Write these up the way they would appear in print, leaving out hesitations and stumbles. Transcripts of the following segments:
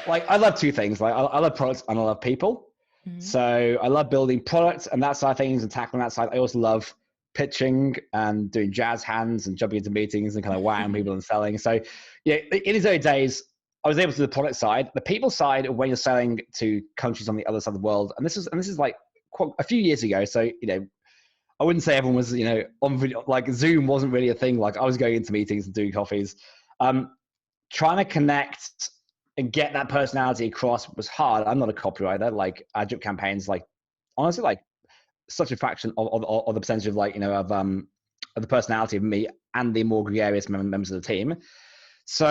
like I love two things. Like I love products and I love people. So I love building products and that side of things and tackling that side. I also love pitching and doing jazz hands and jumping into meetings and kind of wowing people and selling. So yeah, in his early days, I was able to do the product side. The people side, when you're selling to countries on the other side of the world, and this is like quite a few years ago. So I wouldn't say everyone was on video. Like Zoom wasn't really a thing. Like I was going into meetings and doing coffees. Trying to connect and get that personality across was hard. I'm not a copywriter. Like AdJup campaigns, like honestly, like such a fraction of the percentage of of the personality of me and the more gregarious members of the team. So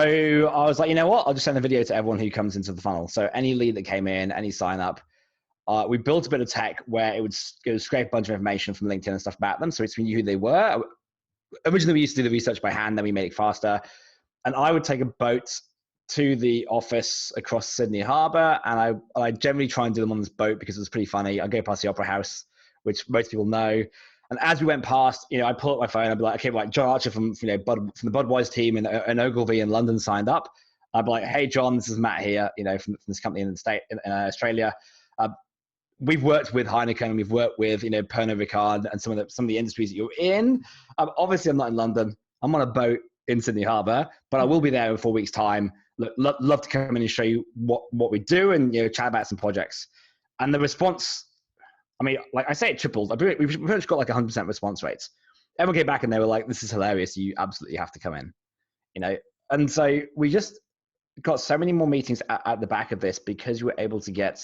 I was like, you know what? I'll just send a video to everyone who comes into the funnel. So any lead that came in, any sign up, we built a bit of tech where it would scrape a bunch of information from LinkedIn and stuff about them. So we knew who they were. Originally, we used to do the research by hand, then we made it faster. And I would take a boat to the office across Sydney Harbour, and I generally try and do them on this boat because it's pretty funny. I go past the Opera House, which most people know. And as we went past, I'd pull up my phone. I'd be like, okay, like John Archer from the Budweiser team in Ogilvy in London signed up. I'd be like, hey, John, this is Matt here, from this company in Australia. We've worked with Heineken, we've worked with Pernod Ricard and some of the industries that you're in. Obviously, I'm not in London. I'm on a boat in Sydney Harbour, but I will be there in 4 weeks' time. Love to come in and show you what we do and chat about some projects. And the response, I mean, like I say, it tripled. We pretty much got like 100% response rates. Everyone came back and they were like, "This is hilarious. You absolutely have to come in." And so we just got so many more meetings at the back of this because we were able to get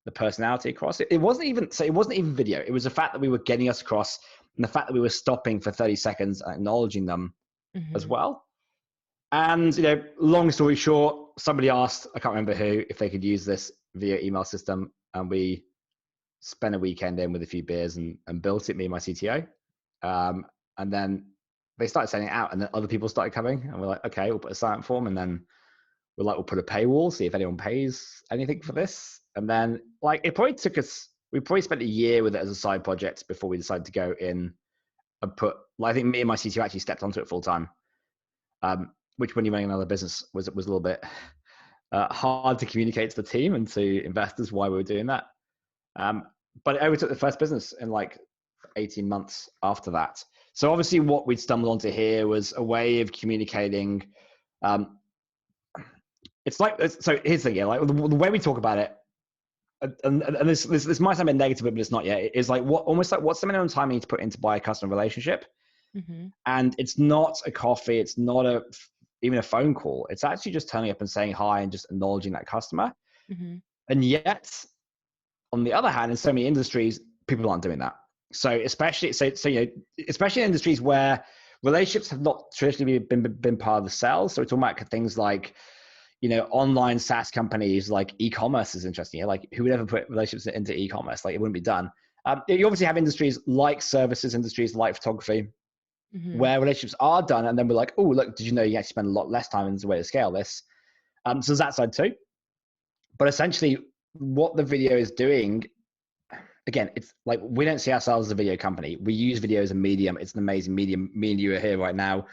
the personality across. It wasn't even video. It was the fact that we were getting us across and the fact that we were stopping for 30 seconds and acknowledging them as well. And long story short, somebody asked, I can't remember who, if they could use this via email system, and we spent a weekend in with a few beers and built it, me and my CTO. And then they started sending it out, and then other people started coming, and we're like, okay, we'll put a sign-up form, and then we'll put a paywall, see if anyone pays anything for this. And then it probably took us, we probably spent a year with it as a side project before we decided to go in and put, I think me and my CTO actually stepped onto it full time. Which when you're running another business was a little bit hard to communicate to the team and to investors why we were doing that. But I overtook the first business in 18 months after that. So obviously what we'd stumbled onto here was a way of communicating. So here's the thing, the way we talk about it, and this might sound a bit negative, but it's not yet. It's what's the minimum time you need to put in to buy a customer relationship? And it's not a coffee. It's not even a phone call. It's actually just turning up and saying hi and just acknowledging that customer. And yet, on the other hand, in so many industries, people aren't doing that. So especially in industries where relationships have not traditionally been part of the sell. So we're talking about things like online SaaS companies, like e-commerce is interesting. Who would ever put relationships into e-commerce? It wouldn't be done. You obviously have industries like services industries, like photography, where relationships are done, and then we're like, oh, look, did you know you actually spend a lot less time, and there's a way to scale this. So there's that side too. But essentially, what the video is doing, again, it's we don't see ourselves as a video company. We use video as a medium. It's an amazing medium. Me and you are here right now.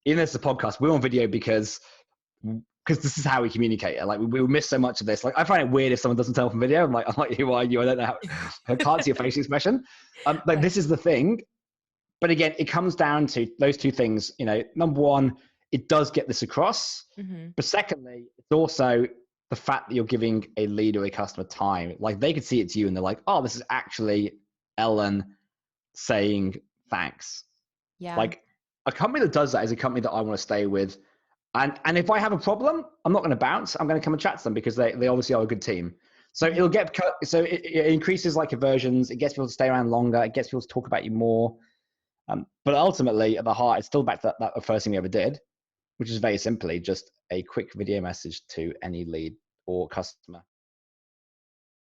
Even though it's a podcast, we're on video because this is how we communicate. We miss so much of this. I find it weird if someone doesn't tell from video. I'm like, who are you? I don't know I can't see your facial expression. This is the thing. But again, it comes down to those two things. Number one, it does get this across. But secondly, it's also the fact that you're giving a lead or a customer time. They could see it to you and they're like, oh, this is actually Ellen saying thanks. Yeah. A company that does that is a company that I want to stay with. And if I have a problem, I'm not going to bounce. I'm going to come and chat to them because they obviously are a good team. So it increases conversions. It gets people to stay around longer. It gets people to talk about you more. But ultimately, at the heart, it's still back to that first thing we ever did, which is very simply just a quick video message to any lead or customer.